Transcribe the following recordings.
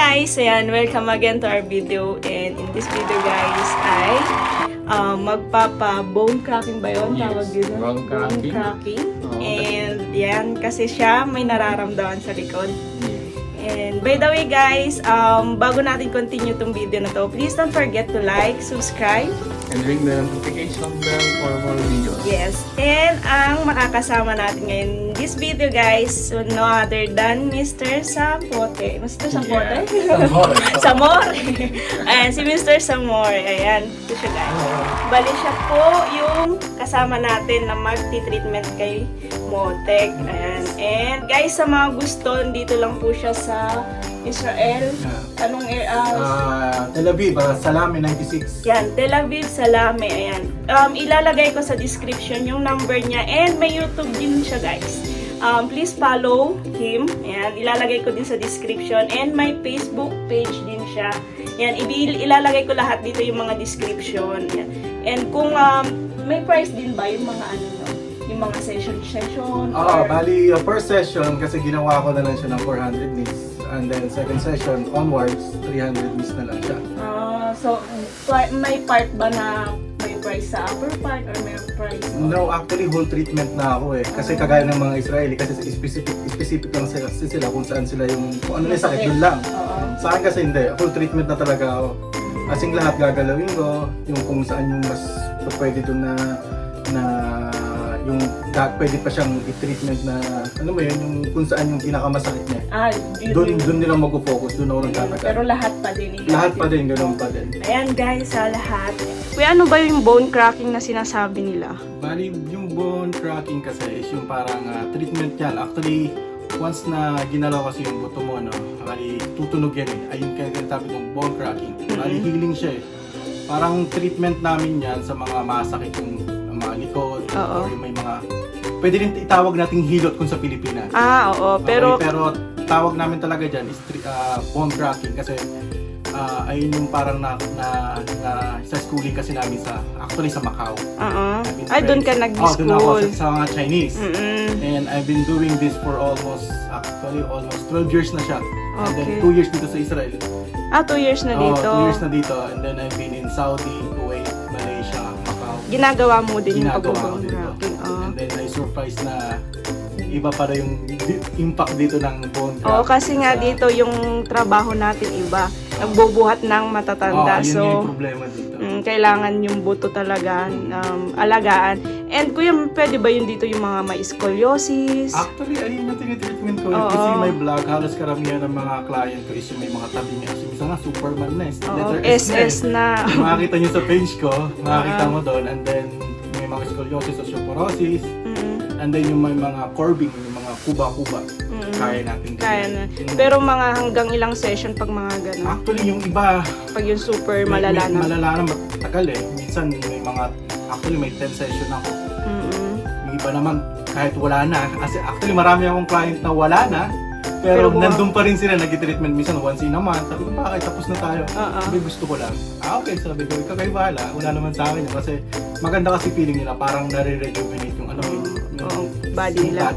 guys! Ayan, welcome again to our video. And in this video guys ay magpapa-bone cracking ba yun? Tawag dito? Bone cracking. Oo. And yan, kasi siya may nararamdaman sa likod. And by the way guys, bago natin continue tong video na to, please don't forget to like, subscribe, And ring the notification bell for more videos. yes, and ang makakasama natin ngayon in this video guys, so no other than Mr. Sapote. Mr. Sapote? Samore. Samore! Ayan, si Mr. Samore. Ayan, ito siya guys. Bali siya po yung kasama natin na magti-treatment kay Motek. Ayan. And guys, sa mga gusto, dito lang po siya sa Israel. Anong Tel Aviv, Salami 96. yan, Tel Aviv, Salame, ayan. Ilalagay ko sa description yung number niya and may YouTube din siya guys. Please follow him. Ayan, ilalagay ko din sa description and may Facebook page din siya. Ayan, ilalagay ko lahat dito yung mga description. Ayan. And kung may price din ba yung mga ano, no? Yung mga session? Oo, bali per session kasi ginawa ko na lang siya ng 400 minutes. And then second session onwards, 300 minutes na lang siya. So, may part ba na may price sa upper part or may price? No, actually whole treatment na ako eh. Kasi kagaya ng mga Israeli, kasi specific lang sila kung saan sila yung, kung ano na yung sakit, dun lang. Sa akin kasi hindi, full treatment na talaga ako. Asing lahat gagalawin ko, yung kung saan yung mas pwede dun na yung pwede pa siyang i-treatment na, ano mo yun, yung kung saan yung pinakamasakit niya. Doon nila mag-focus, doon ako nagtatagal. Pero lahat pa din. Lahat pa din, ganun pa din. Ayan guys, sa lahat. Kuya, ano ba yung bone cracking na sinasabi nila? Bali, yung bone cracking kasi is yung parang treatment yan. Actually, once na ginalaw kasi yung buto mo, bali, tutunog yan eh. Ayun kaya tinatabi kong bone cracking. Bali, healing siya eh. Parang treatment namin yan sa mga masakit yung mga likod, or yung may mga, pwede rin itawag nating hilot kung sa Pilipinas. Oo, pero... Okay, pero tawag namin talaga dyan is bone cracking kasi ayun yung parang sa schooling kasi namin actually sa Macau. Ay, doon ka doon ako nag-school. sa mga Chinese. And I've been doing this for almost 12 years na siya. And then 2 years dito sa Israel. 2 years na dito. 2 years na dito. And then I've been in Saudi, Kuwait, Malaysia, Macau. Ginagawa mo din yung Ginagawa ko pag-bone dito. cracking. And then I surprised na iba pala yung impact dito ng bone cracking. Oo, kasi nga dito yung trabaho natin iba. Nagbubuhat ng matatanda. Yun So, yung problema dito. kailangan yung buto talaga alagaan. And kuya, pwede ba yun dito yung mga may scoliosis? Actually, ayun yung tinitreatment ko. If you see my vlog, halos karamihan ng mga client ko is yung may mga tabi niya. So, minsan nga, Superman na. Letter SS na. Kung makakita nyo sa page ko, makakita mo doon. And then, may mga scoliosis, osteoporosis. And then, yung may mga curving, yung mga kuba-kuba. Kaya natin. Kaya na. Pero mga hanggang ilang session pag mga gano'n? Actually, yung iba, Pag yung super malala na? malala na, matagal eh. Minsan, may mga, actually, may 10 session ako. Yung iba naman, kahit wala na. Kasi actually, marami akong client na wala na. Pero nandun pa rin sila, nag-treatment minsan once in a month. Sabi ko, bakit? Tapos na tayo. Sabi, gusto ko lang. Okay, sabi ko, ikaw kayo bahala. Wala naman sa akin. Kasi maganda kasi feeling nila, parang nare-rejuvenate yung ano, yung body nila.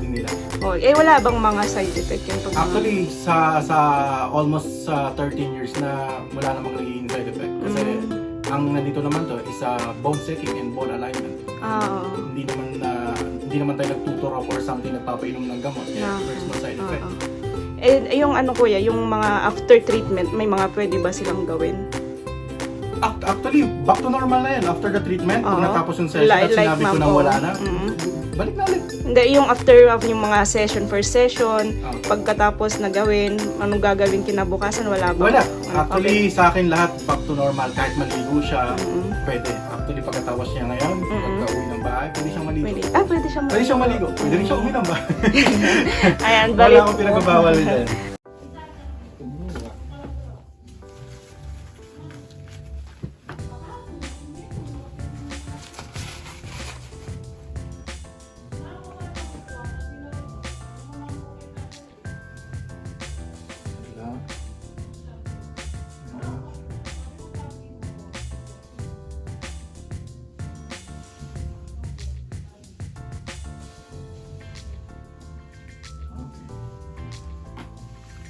Wala bang mga side effect yung pag... Actually, sa almost 13 years na wala namang naging side effect. Kasi ang nandito naman to is bone setting and bone alignment. Hindi naman tayo nagtuturo or something nagpapainom ng gamot. There's no side effect. Yung ano kuya, yung mga after treatment, may mga pwede ba silang gawin? Actually, back to normal na yan. After the treatment, kung natapos yung session at sinabi ko na wala na, balik na ulit. Hindi, yung after yung mga session, first session, pagkatapos na gawin, anong gagawin kinabukasan, wala ba? Wala. Actually, sa akin lahat back to normal. Kahit maligo siya, pwede. Actually, pagkatawas niya ngayon, pagka-uwi ng bahay, pwede siyang maligo. Pwede siyang maligo. Pwede siyang maligo. Pwede rin siyang uwi ng bahay. Ayan, Wala akong pinagbabawal din.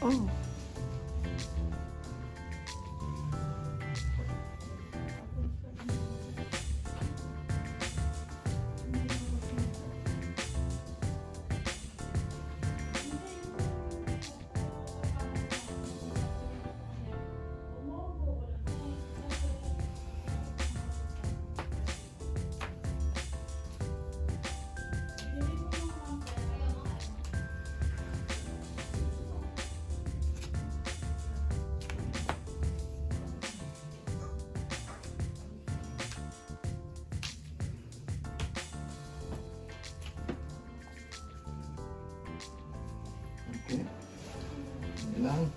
Oh. lang.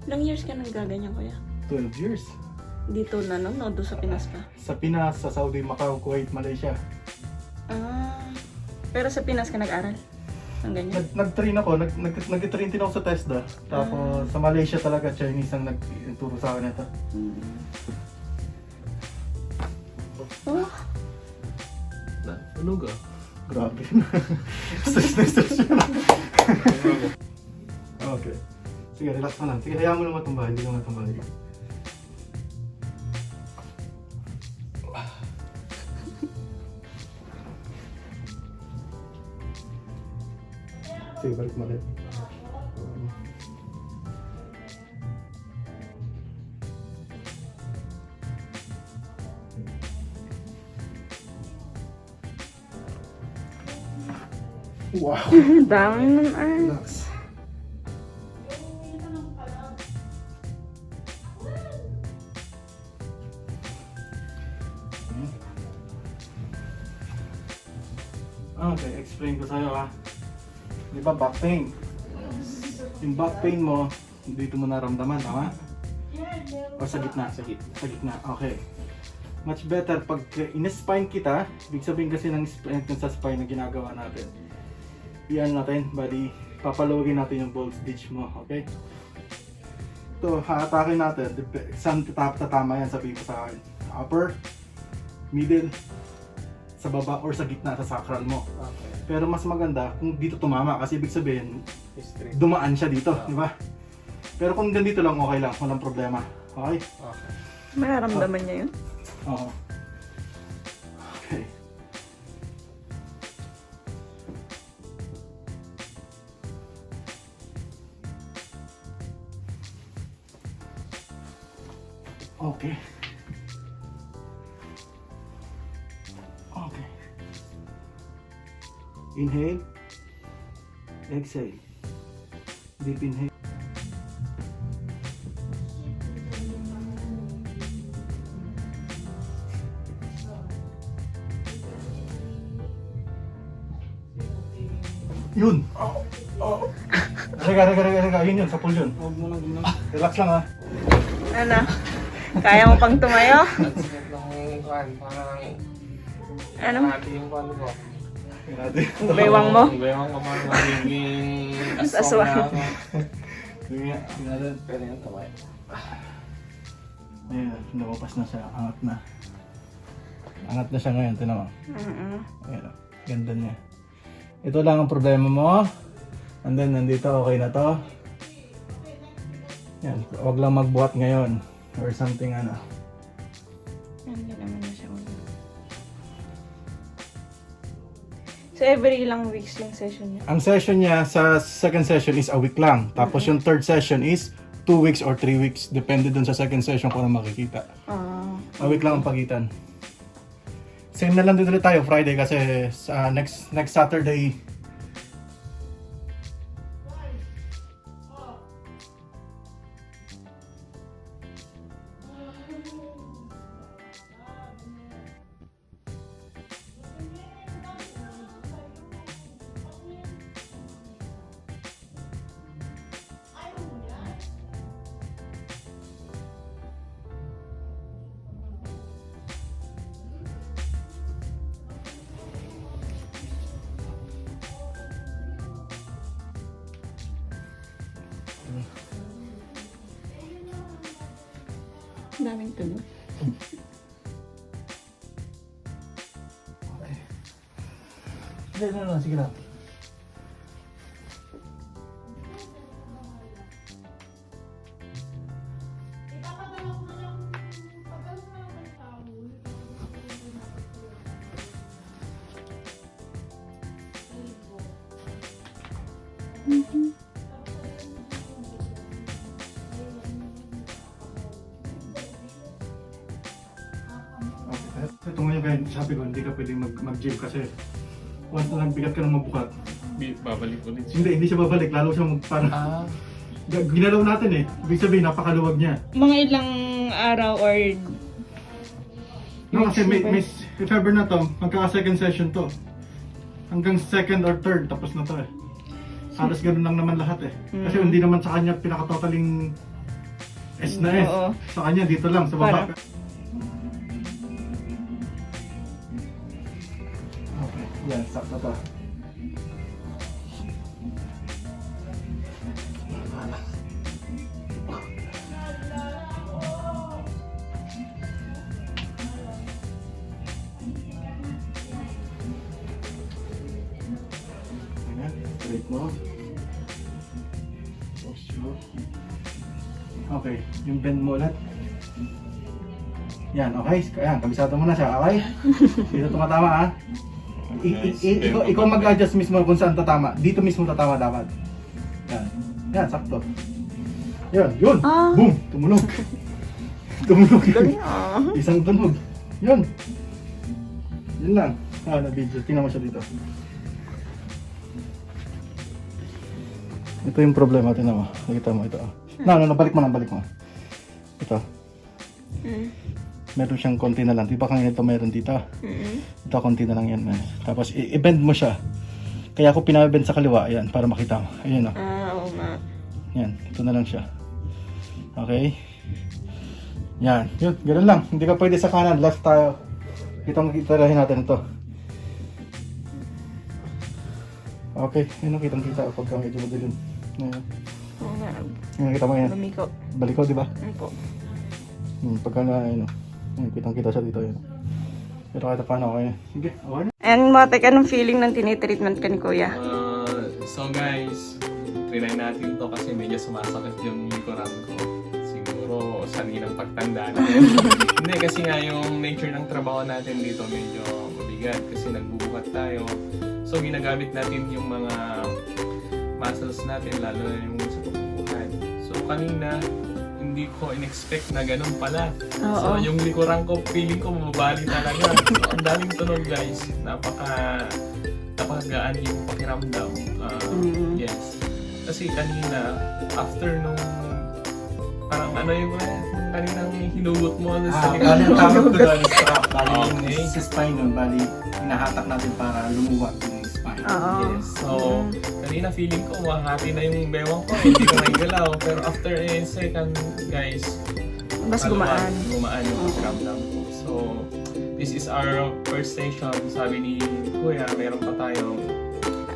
Ilang years ka nang gaganyan, kuya? 12 years. Dito na no? O doon sa Pinas pa? Sa Pinas, sa Saudi, Macau, Kuwait, Malaysia. Ah, pero sa Pinas ka nag-aral? Ang ganyan? Nag-train ako, nag-train din ako sa TESDA. Tapos sa Malaysia talaga, Chinese ang nagturo sa akin ito. Oh, Ano ka? Grabe na. Stress na stress yun. Okay. Sige, relax mo lang. Sige, hayaan mo na matumba. Hindi ka matumba. Sige, balik mo ulit. Wow! dami nun ay. Relax. Okay, explain ko sa'yo ha. Di ba back pain? Yung back pain mo, dito mo naramdaman, tama? O sa gitna? Sa gitna, okay. Much better pag in-spine kita, ibig sabihin kasi ng strength sa spine na ginagawa natin. Iyan natin, bali, papalawagin natin yung bulge ditch mo, okay? Ito, haatakin natin, saan tatama yan, sabihin ko sa akin. Upper, middle, sa baba, or sa gitna, sa sacral mo. Okay. Pero mas maganda kung dito tumama kasi ibig sabihin, Straight. dumaan siya dito, di ba? Pero kung ganito lang, okay lang, walang problema. Okay? Okay. Mararamdaman niya yun? Oo. Okay. Okay. Okay. Inhale. Exhale. Deep inhale. Yun! Rega. Yun, sa pool yun. Huwag mo lang gumlang. Relax lang ha. Ano? Kaya mo pang tumayo? Sige lang yung kwan. Parang Ano? hati yung kwan ko. Baywang mo? Baywang ko parang magiging Aswang. na ako. Sige nga, tingnan. Pwede yan tamay. Ayan, lumapas na siya. Angat na. Angat na siya ngayon, tinan mo. Ayan, ganda niya. Ito lang ang problema mo. And then, nandito, okay na to. Yan, huwag lang magbuhat ngayon. Or something ano. Hindi naman na siya ulit. So, every ilang weeks yung session niya? Ang session niya sa second session is a week lang. Tapos yung third session is 2 weeks or 3 weeks. Depende dun sa second session kung ano makikita. Ah. A week lang ang pagitan. Same na lang din ulit tayo Friday kasi sa next Saturday. Daming tunog. Sige na, sige na. Okay. Ito ngayon guys, sabi ko hindi ka pwedeng mag-gym kasi once na nagbigat ka ng mabukat, Babalik ulit siya. hindi siya babalik, lalo siya parang ginalaw natin eh. Ibig sabihin, napakaluwag niya. Mga ilang araw or... No, kasi may if ever na to, magkaka-second session to. Hanggang second or third, tapos na to eh. Halos ganun lang naman lahat eh. Kasi hindi naman sa kanya pinaka-totaling S na S. Oo. Sa kanya, dito lang, sa baba. Okay, yan, sakto to. Ayan, straight mo. Posture. Okay, yung bend mo ulit. Yan, okay. Ayan, kabisado mo na siya, okay? Dito tumatama ha. Ikaw mag-adjust mismo kung saan tatama. Dito mismo tatama dapat. Yan, yan, sakto. Yan, yun. Boom, tumunog. Tumunog. Isang tunog. Yun. Yun lang. Na-video. Tingnan mo siya dito. Ito yung problema, tingnan mo. Nakita mo ito. Balik mo. Ito. Meron siyang konti na lang. Di ba kanina ito meron dito? Ito konti na lang yan. Man. Tapos i-bend mo siya. Kaya ako pinabend sa kaliwa. Ayan, para makita mo. Ayan o. Oo nga. Yan, ito na lang siya. Okay. Yan, yun, ganoon lang. Hindi ka pwede sa kanan. Left tayo. Kitang-kitarahin natin ito. Okay, yun ang kitang-kita pagka medyo madilim. Ayan. Oo nga. Yan, kita mo yan. Lumiko. Balik ko, di ba? Po. Pagka na, ano. Yan, kitang-kita siya dito. Yan. Pero kahit paano, okay. Sige, okay na. And Matek, anong feeling ng tinitreatment ka ni Kuya? So guys, trinay natin to kasi medyo sumasakit yung likuran ko. Siguro sanay ng pagtanda natin. Hindi, kasi nga yung nature ng trabaho natin dito medyo mabigat kasi nagbubuhat tayo. So ginagamit natin yung mga muscles natin, lalo na yung sa pagbubuhat. So kanina, hindi ko in-expect na ganun pala. So yung likuran ko, feeling ko mababali talaga. So ang daming tunog guys. Napakagaan yung pakiramdam. Yes. Kasi kanina, after nung parang ano yung kaninang hinugot mo sa Bali likod. ang tawag ko doon, strap. Bali Okay. yung sa spine nun, bali hinahatak natin para lumuwag yung spine. Yes. So, kanina feeling ko mahati na yung bewang ko. Hindi ko naigalaw. Pero after a second, guys, Mas gumaan. Gumaan yung pakiramdam ko. So, this is our first session. Sabi ni Kuya, meron pa tayong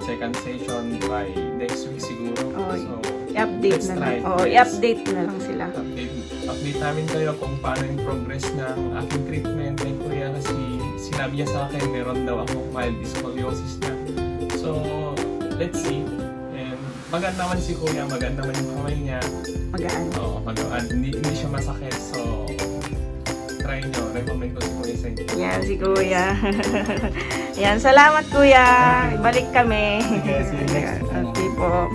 second session by next week siguro. So, I-update let's na try. lang. Oo, Yes. i-update na lang sila. Update namin kayo kung paano yung progress ng aking treatment kay Kuya kasi sinabi niya sa akin meron daw akong mild scoliosis na. So, let's see. And maganda naman si Kuya, maganda naman yung kamay niya. Magaan. Oo, magaan. Hindi siya masakit. So, try nyo. Recommend ko si Kuya sa inyo. Yan, si Kuya. Yan, salamat Kuya. Ibalik kami. Sige, see you next time. Okay po.